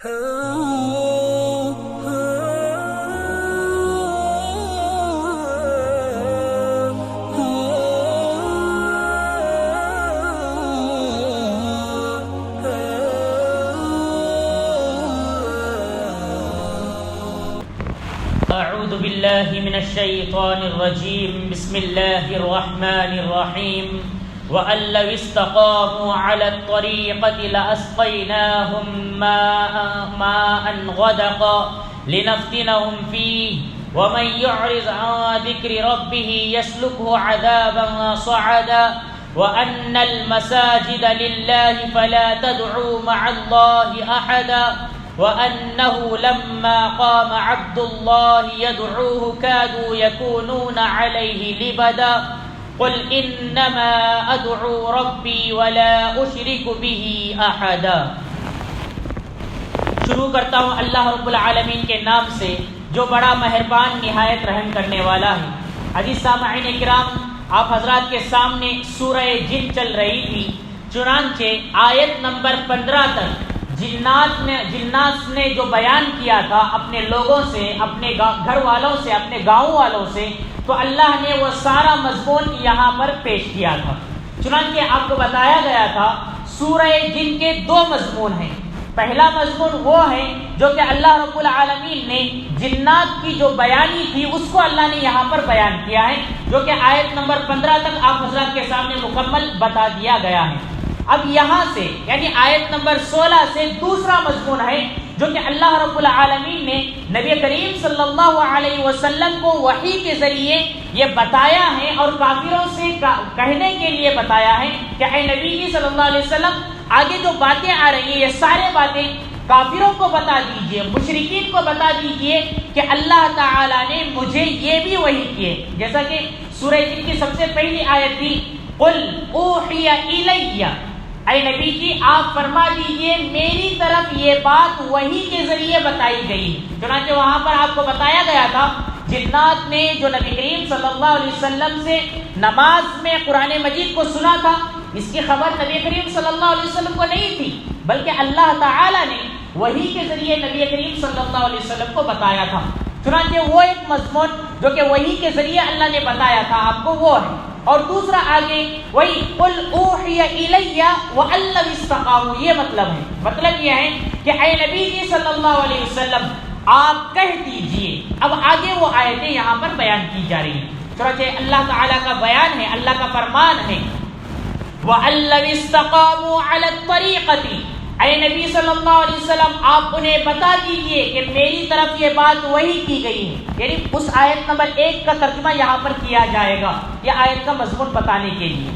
أعوذ بالله من الشيطان الرجيم بسم الله الرحمن الرحيم وأن لو استقاموا على الطريقة لأسقيناهم ماء غدقا لنفتنهم فيه ومن يعرض عن ذكر ربه يسلكه عذابا صعدا وأن المساجد لله فلا تدعوا مع الله أحدا وأنه لما قام عبد الله يدعوه كادوا يكونون عليه لبدا قل إنما أدعو ربي ولا أشرك به أحدا۔ شروع کرتا ہوں اللہ رب العالمین کے نام سے جو بڑا مہربان نہایت رحم کرنے والا ہے۔ عزیز سامعین کرام، آپ حضرات کے سامنے سورہ جن چل رہی تھی، چنانچہ آیت نمبر 15 تک جنات نے جو بیان کیا تھا اپنے لوگوں سے، اپنے گھر والوں سے، اپنے گاؤں والوں سے، تو اللہ نے وہ سارا مضمون یہاں پر پیش کیا تھا۔ چنانچہ آپ کو بتایا گیا تھا سورہ جن کے 2 مضمون ہیں۔ پہلا مضمون وہ ہے جو کہ اللہ رب العالمین نے جنات کی جو بیانی تھی اس کو اللہ نے یہاں پر بیان کیا ہے، جو کہ آیت نمبر 15 تک آپ حضرات کے سامنے مکمل بتا دیا گیا ہے۔ اب یہاں سے یعنی آیت نمبر 16 سے دوسرا مضمون ہے جو کہ اللہ رب العالمین نے نبی کریم صلی اللہ علیہ وسلم کو وحی کے ذریعے یہ بتایا ہے اور کافروں سے کہنے کے لیے بتایا ہے کہ اے نبی جی صلی اللہ علیہ وسلم، آگے جو باتیں آ رہی ہیں یہ سارے باتیں کافروں کو بتا دیجئے، مشرکین کو بتا دیجئے کہ اللہ تعالی نے مجھے یہ بھی وحی کیے، جیسا کہ سورہ جن کی سب سے پہلی آیت تھی قل اوحی الی، اے نبی جی آپ فرما دیجئے میری طرف یہ بات وحی کے ذریعے بتائی گئی۔ چنانچہ وہاں پر آپ کو بتایا گیا تھا جنات نے جو نبی کریم صلی اللہ علیہ وسلم سے نماز میں قرآن مجید کو سنا تھا، اس کی خبر نبی کریم صلی اللہ علیہ وسلم کو نہیں تھی، بلکہ اللہ تعالی نے وحی کے ذریعے نبی کریم صلی اللہ علیہ وسلم کو بتایا تھا۔ چنانچہ وہ ایک مضمون جو کہ وحی کے ذریعے اللہ نے بتایا تھا آپ کو وہ ہے، اور دوسرا آگے وہی قل اوحی الی وان لو استقاموا، یہ مطلب یہ ہے کہ اے نبی جی صلی اللہ علیہ وسلم آپ کہہ دیجئے۔ اب آگے وہ آیتیں یہاں پر بیان کی جا رہی ہیں، چنانچہ اللہ تعالیٰ کا بیان ہے، اللہ کا فرمان ہے وان لو استقاموا علی الطریقۃ، اے نبی صلی اللہ علیہ وسلم آپ انہیں بتا دیجئے کہ میری طرف یہ بات وحی کی گئی ہے، یعنی اس آیت نمبر 1 کا ترجمہ یہاں پر کیا جائے گا یہ آیت کا مضمون بتانے کے لیے۔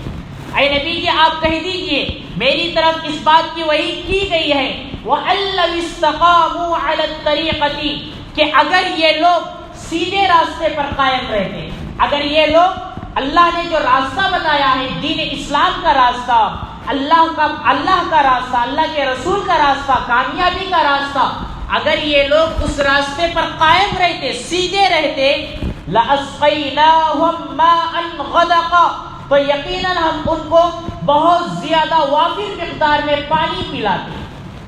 اے نبی جی آپ کہہ دیجئے میری طرف اس بات کی وحی کی گئی ہے وَأَن لَّوْ اسْتَقَامُوا عَلَى الطَّرِيقَةِ، کہ اگر یہ لوگ سیدھے راستے پر قائم رہتے، اگر یہ لوگ اللہ نے جو راستہ بتایا ہے دین اسلام کا راستہ، اللہ کا راستہ، اللہ کے رسول کا راستہ، کامیابی کا راستہ، اگر یہ لوگ اس راستے پر قائم رہتے، سیدھے رہتے، لَأَسْقَيْنَاهُمْ مَاءً غَدَقًا، تو یقیناً ہم ان کو بہت زیادہ وافر مقدار میں پانی پلاتے۔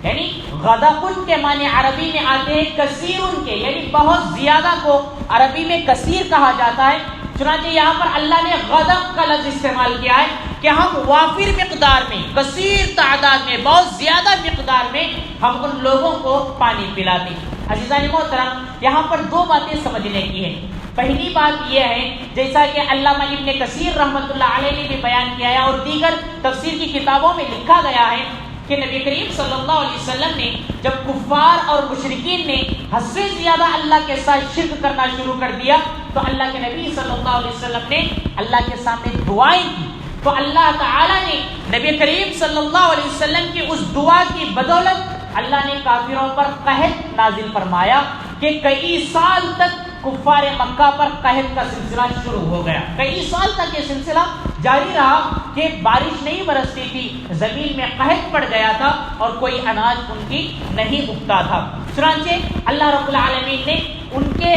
یعنی غدقن کے معنی عربی میں آتے ہیں کثیرن کے، یعنی بہت زیادہ کو عربی میں کثیر کہا جاتا ہے۔ چنانچہ یہاں پر اللہ نے غدق کا لفظ استعمال کیا ہے کہ ہم وافر مقدار میں، کثیر تعداد میں، بہت زیادہ مقدار میں ہم ان لوگوں کو پانی پلاتے۔ عزیزان محترم، یہاں پر 2 باتیں سمجھنے کی ہیں۔ پہلی بات یہ ہے جیسا کہ علامہ ابن کثیر رحمۃ اللہ علیہ نے بھی بیان کیا ہے اور دیگر تفسیر کی کتابوں میں لکھا گیا ہے کہ نبی کریم صلی اللہ علیہ وسلم نے جب کفار اور مشرکین نے حد سے زیادہ اللہ کے ساتھ شرک کرنا شروع کر دیا تو اللہ کے نبی صلی اللہ علیہ وسلم نے اللہ کے سامنے دعائیں کی، تو اللہ تعالی نے نبی کریم صلی اللہ علیہ وسلم کی اس دعا کی بدولت اللہ نے کافروں پر قحط نازل فرمایا کہ کئی سال تک کفار مکہ پر قحط کا سلسلہ شروع ہو گیا۔ کئی سال تک یہ سلسلہ جاری رہا کہ بارش نہیں برستی تھی، زمین میں قحط پڑ گیا تھا اور کوئی اناج ان کی نہیں اگتا تھا۔ چنانچہ اللہ رب العالمین نے ان کے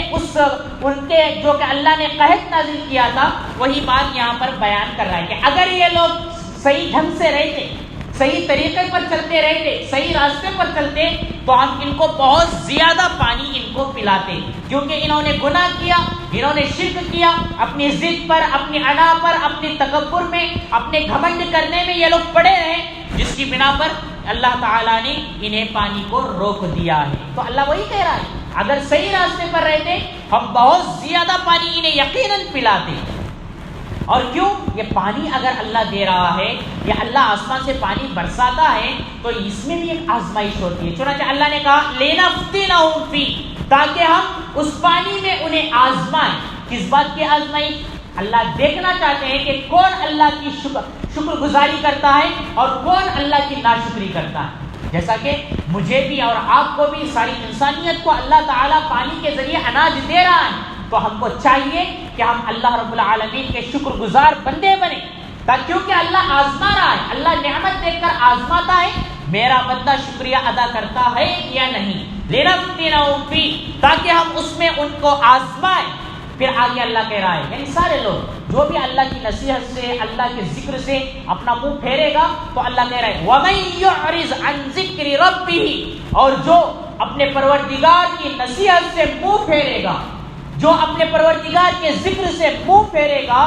جو کہ اللہ نے قحط نازل کیا تھا وہی بات یہاں پر بیان کر رہا ہے کہ اگر یہ لوگ صحیح ڈھنگ سے رہتے، صحیح طریقے پر چلتے رہتے، صحیح راستے پر چلتے، تو ہم ان کو بہت زیادہ پانی ان کو پلاتے، کیونکہ انہوں نے گناہ کیا، انہوں نے شرک کیا، اپنی ضد پر، اپنی انا پر، اپنے تکبر میں، اپنے گھمنڈ کرنے میں یہ لوگ پڑے رہے، جس کی بنا پر اللہ تعالیٰ نے انہیں پانی کو روک دیا ہے۔ تو اللہ وہی کہہ رہا ہے اگر صحیح راستے پر رہتے ہم بہت زیادہ پانی انہیں یقیناً پلاتے۔ اور کیوں؟ یہ پانی اگر اللہ دے رہا ہے یا اللہ آسمان سے پانی برساتا ہے تو اس میں بھی ایک آزمائش ہوتی ہے، چنانچہ اللہ نے کہا لِنَفْتِنَهُمْ فِيهِ، تاکہ ہم اس پانی میں انہیں آزمائیں۔ کس بات کی آزمائش؟ اللہ دیکھنا چاہتے ہیں کہ کون اللہ کی شکر گزاری کرتا ہے اور کون اللہ کی ناشکری کرتا ہے۔ جیسا کہ مجھے بھی اور آپ کو بھی، ساری انسانیت کو اللہ تعالیٰ پانی کے ذریعے اناج دے رہا ہے، تو ہم کو چاہیے کہ ہم اللہ رب العالمین کے شکر گزار بندے بنیں، کیونکہ اللہ آزما رہا ہے، اللہ نعمت دیکھ کر آزماتا ہے میرا بندہ شکریہ ادا کرتا ہے یا نہیں، لِنَفْتِنَهُمْ فِيهِ، تاکہ ہم اس میں ان کو آزمائیں۔ پھر آگے اللہ کہہ رہا ہے یعنی سارے لوگ جو بھی اللہ کی نصیحت سے، اللہ کے ذکر سے اپنا منہ پھیرے گا تو اللہ کہہ رہا ہے وَمَن يُعْرِضْ عَن ذِكْرِ رَبِّهِ، اور جو اپنے پروردگار کی نصیحت سے منہ پھیرے گا، جو اپنے پروردگار کے ذکر سے منہ پھیرے گا،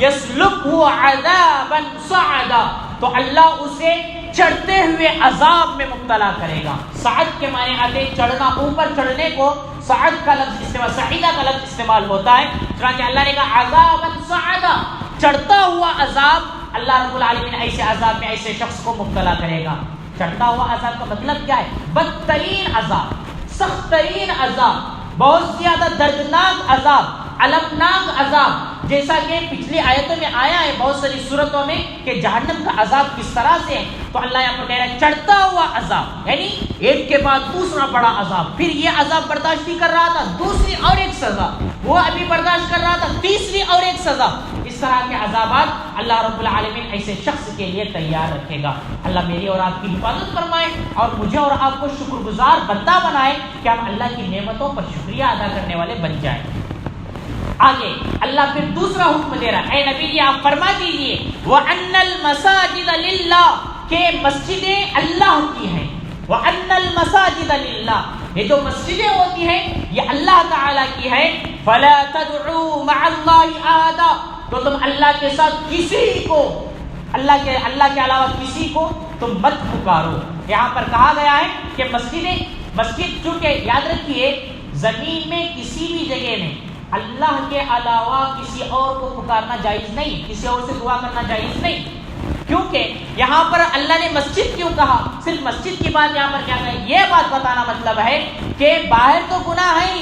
يَسْلُكْهُ عَذَابًا صَعَدًا، تو اللہ اسے چڑھتے ہوئے عذاب میں مبتلا کرے گا۔ صعد کے معنی آتے چڑھنا، اوپر چڑھنے کو صعد کا لفظ استعمال، صعیدہ کا لفظ استعمال ہوتا ہے، چنانچہ اللہ نے کہا عذابًا صعدا، چڑھتا ہوا عذاب، اللہ رب العالمین ایسے عذاب میں ایسے شخص کو مبتلا کرے گا۔ چڑھتا ہوا عذاب کا مطلب کیا ہے؟ بدترین عذاب، سخت ترین عذاب، بہت زیادہ دردناک عذاب، المناک عذاب، جیسا کہ پچھلی آیتوں میں آیا ہے بہت ساری صورتوں میں کہ جہنم کا عذاب کس طرح سے ہے، تو اللہ یہاں پر کہہ رہا ہے چڑھتا ہوا عذاب، یعنی ایک کے بعد دوسرا بڑا عذاب، پھر یہ عذاب برداشت نہیں کر رہا تھا، دوسری اور ایک سزا، وہ ابھی برداشت کر رہا تھا، تیسری اور ایک سزا، اس طرح کے عذابات اللہ رب العالمین ایسے شخص کے لیے تیار رکھے گا۔ اللہ میری اور آپ کی حفاظت فرمائے اور مجھے اور آپ کو شکر گزار بندہ بنائے کہ ہم اللہ کی نعمتوں پر شکریہ ادا کرنے والے بن جائیں۔ آگے اللہ پھر دوسرا حکم دے رہا ہے، اے نبی جی آپ فرما دیجئے وَأَنَّ الْمَسَاجِدَ لِلَّهِ، کہ مسجدیں اللہ کی ہیں، وَأَنَّ الْمَسَاجِدَ لِلَّهِ، یہ جو مسجدیں ہوتی ہیں یہ اللہ تعالیٰ کی ہے، فَلَا تَدْعُوا مَعَ اللَّهِ أَحَدًا، تو تم اللہ کے ساتھ کسی کو، اللہ کے علاوہ کسی کو تم مت پکارو۔ یہاں پر کہا گیا ہے کہ مسجد چونکہ یاد رکھیے زمین میں کسی بھی جگہ میں اللہ کے علاوہ کسی اور کو پکارنا جائز نہیں، کسی اور سے دعا کرنا جائز نہیں، کیونکہ یہاں پر اللہ نے مسجد کیوں کہا، صرف مسجد کی بات یہاں پر کیا کہا، یہ بات بتانا مطلب ہے کہ باہر تو گناہ ہے،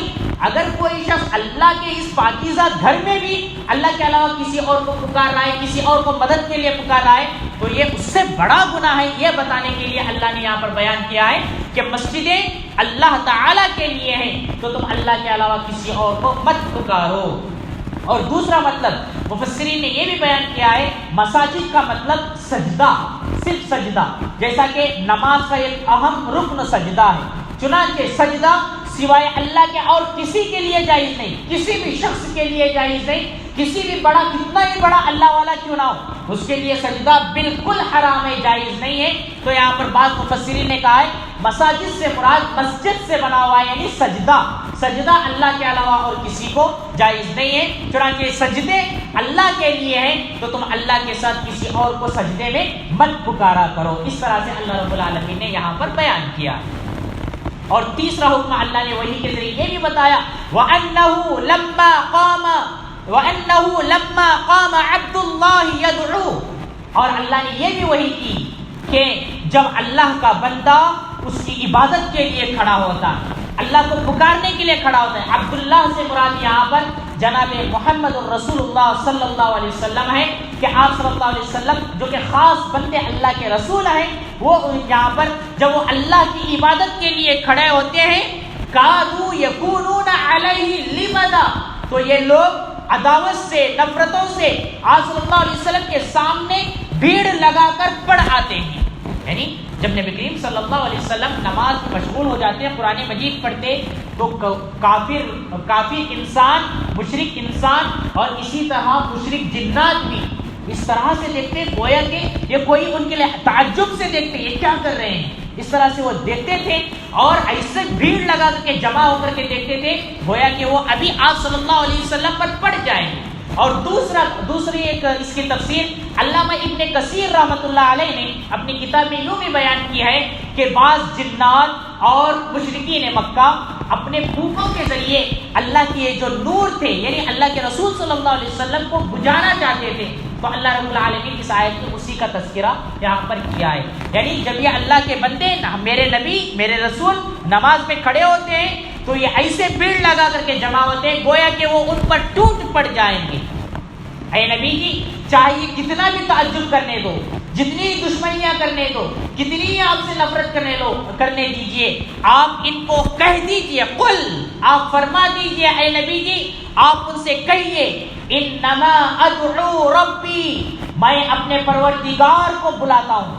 اگر کوئی شخص اللہ کے اس پاکیزہ گھر میں بھی اللہ کے علاوہ کسی اور کو پکار رہا ہے، کسی اور کو مدد کے لیے پکار رہا ہے، تو یہ اس سے بڑا گناہ ہے۔ یہ بتانے کے لیے اللہ نے یہاں پر بیان کیا ہے کہ مسجدیں اللہ تعالیٰ کے لیے ہیں، تو تم اللہ کے علاوہ کسی اور کو مت پکارو۔ اور دوسرا مطلب مفسرین نے یہ بھی بیان کیا ہے، مساجد کا مطلب سجدہ، صرف سجدہ، جیسا کہ نماز کا ایک اہم رکن سجدہ ہے، چنانچہ سجدہ سوائے اللہ کے اور کسی کے لیے جائز نہیں، کسی بھی شخص کے لیے جائز نہیں، کسی بھی بڑا، کتنا ہی بڑا اللہ والا کیوں نہ ہو، اس کے لیے سجدہ بالکل حرام ہے، جائز نہیں ہے۔ تو یہاں پر بعض مفسرین نے کہا ہے مساجد سے مراد مسجد سے بنا ہوا ہے، یعنی سجدہ اللہ کے علاوہ اور کسی کو جائز نہیں ہے، چنانچہ سجدے اللہ کے لیے ہیں تو تم اللہ کے ساتھ کسی اور کو سجدے میں مت پکارا کرو۔ اس طرح سے اللہ رب العالمین نے یہاں پر بیان کیا۔ اور تیسرا حکم اللہ نے وحی کے ذریعے یہ بھی بتایا وَأَنَّهُ لَمَّا قَامَ عَبْدُ اللَّهِ يَدْعُوهُ، اور اللہ نے یہ بھی وحی کی کہ جب اللہ کا بندہ اس کی عبادت کے لیے کھڑا ہوتا ہے، اللہ کو پکارنے کے لیے کھڑا ہوتا ہے، عبداللہ سے مراد یہاں پر جناب محمد الرسول اللہ صلی اللہ علیہ وسلم ہے کہ آپ صلی اللہ علیہ وسلم جو کہ خاص بندے اللہ کے رسول ہیں، وہ یہاں پر جب وہ اللہ کی عبادت کے لیے کھڑے ہوتے ہیں کادو یکونون علیہ لبدا، تو یہ لوگ عداوت سے، نفرتوں سے آپ صلی اللہ علیہ وسلم کے سامنے بھیڑ لگا کر پڑھ آتے ہیں، یعنی جب نبی کریم صلی اللہ علیہ وسلم نماز میں مشغول ہو جاتے ہیں، قرآن مجید پڑھتے، تو کافر انسان، مشرک انسان اور اسی طرح مشرک جنات بھی اس طرح سے دیکھتے گویا کہ یہ کوئی ان کے لیے تعجب سے دیکھتے یہ کیا کر رہے ہیں، اس طرح سے وہ دیکھتے تھے اور ایسے بھیڑ لگا کر کے جمع ہو کر کے دیکھتے تھے گویا کہ وہ ابھی آپ صلی اللہ علیہ وسلم پر پڑ جائیں گے۔ اور دوسری ایک اس کی تفسیر علامہ ابن کثیر رحمۃ اللہ علیہ نے اپنی کتاب میں یوں بھی بیان کی ہے کہ بعض جنات اور مشرکین مکہ اپنے پھوپھوں کے ذریعے اللہ کے جو نور تھے یعنی اللہ کے رسول صلی اللہ علیہ وسلم کو بجھانا چاہتے تھے، تو اللہ رب العالمین اس آیت میں اسی کا تذکرہ یہاں پر کیا ہے۔ یعنی جب یہ اللہ کے بندے میرے نبی میرے رسول نماز میں کھڑے ہوتے ہیں تو یہ ایسے بھیڑ لگا کر کے جمع ہوتے ہیں گویا کہ وہ ان پر ٹوٹ پڑ جائیں گے۔ اے نبی جی چاہیے کتنا بھی تعجب کرنے دو، جتنی دشمنیاں کرنے دو، کتنی آپ سے نفرت کرنے دیجئے، آپ ان کو کہہ دیجئے، قل آپ فرما دیجئے اے نبی جی آپ ان سے کہیے انما ادعو ربی میں اپنے پروردگار کو بلاتا ہوں،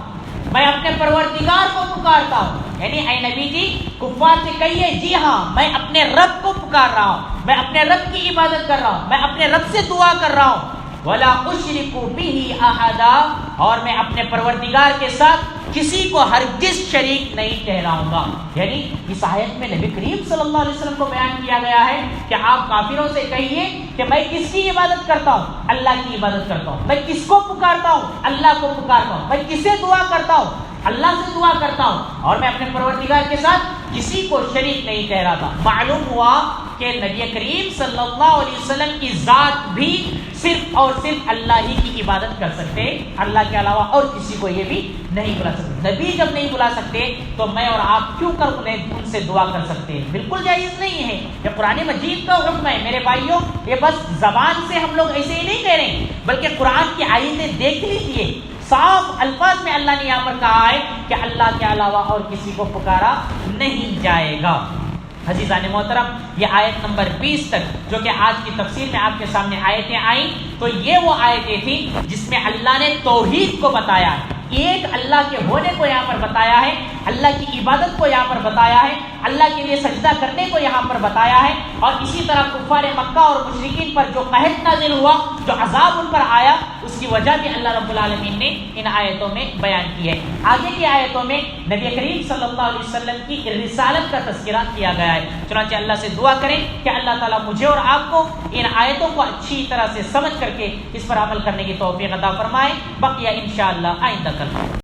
میں اپنے پروردگار کو پکارتا ہوں۔ یعنی اے نبی جی کفار سے کہیے جی ہاں میں اپنے رب کو پکار رہا ہوں، میں اپنے رب کی عبادت کر رہا ہوں، میں اپنے رب سے دعا کر رہا ہوں۔ وَلَا أُشْرِكُ بِهِ أَحَدًا اور میں اپنے پروردگار کے ساتھ کسی کو ہرگز شریک نہیں ٹھہراؤں گا۔ یعنی اس آیت میں نبی کریم صلی اللہ علیہ وسلم کو بیان کیا گیا ہے کہ آپ کافروں سے کہیے کہ میں کس کی عبادت کرتا ہوں، اللہ کی عبادت کرتا ہوں، میں کس کو پکارتا ہوں، اللہ کو پکارتا ہوں، میں کسے دعا کرتا ہوں، اللہ سے دعا کرتا ہوں، اور میں اپنے پروردگار کے ساتھ کسی کو شریک نہیں ٹھہراتا۔ معلوم ہوا کہ نبی کریم صلی اللہ علیہ وسلم کی ذات بھی صرف اور صرف اللہ ہی کی عبادت کر سکتے، اللہ کے علاوہ اور کسی کو یہ بھی نہیں بلا سکتے۔ نبی جب نہیں بلا سکتے تو میں اور آپ کیوں کر ان سے دعا کر سکتے ہیں؟ بالکل جائز نہیں ہے، یہ قرآن مجید کا حکم ہے میرے بھائیوں۔ یہ بس زبان سے ہم لوگ ایسے ہی نہیں کہہ رہے ہیں بلکہ قرآن کی آیتیں دیکھ لیجیے، صاف الفاظ میں اللہ نے یہاں پر کہا ہے کہ اللہ کے علاوہ اور کسی کو پکارا نہیں جائے گا۔ عزیزان محترم یہ آیت نمبر 20 تک جو کہ آج کی تفسیر میں آپ کے سامنے آیتیں آئیں تو یہ وہ آیتیں تھیں جس میں اللہ نے توحید کو بتایا ہے، ایک اللہ کے ہونے کو یہاں پر بتایا ہے، اللہ کی عبادت کو یہاں پر بتایا ہے، اللہ کے لیے سجدہ کرنے کو یہاں پر بتایا ہے، اور اسی طرح کفار مکہ اور مشرکین پر جو قحط نازل ہوا، جو عذاب ان پر آیا، اس کی وجہ بھی اللہ رب العالمین نے ان آیتوں میں بیان کی ہے۔ آگے کی آیتوں میں نبی کریم صلی اللہ علیہ وسلم کی رسالت کا تذکرہ کیا گیا ہے۔ چنانچہ اللہ سے دعا کریں کہ اللہ تعالیٰ مجھے اور آپ کو ان آیتوں کو اچھی طرح سے سمجھ کر کے اس پر عمل کرنے کی توفیق عطا فرمائے۔ بقیہ انشاءاللہ آئندہ کل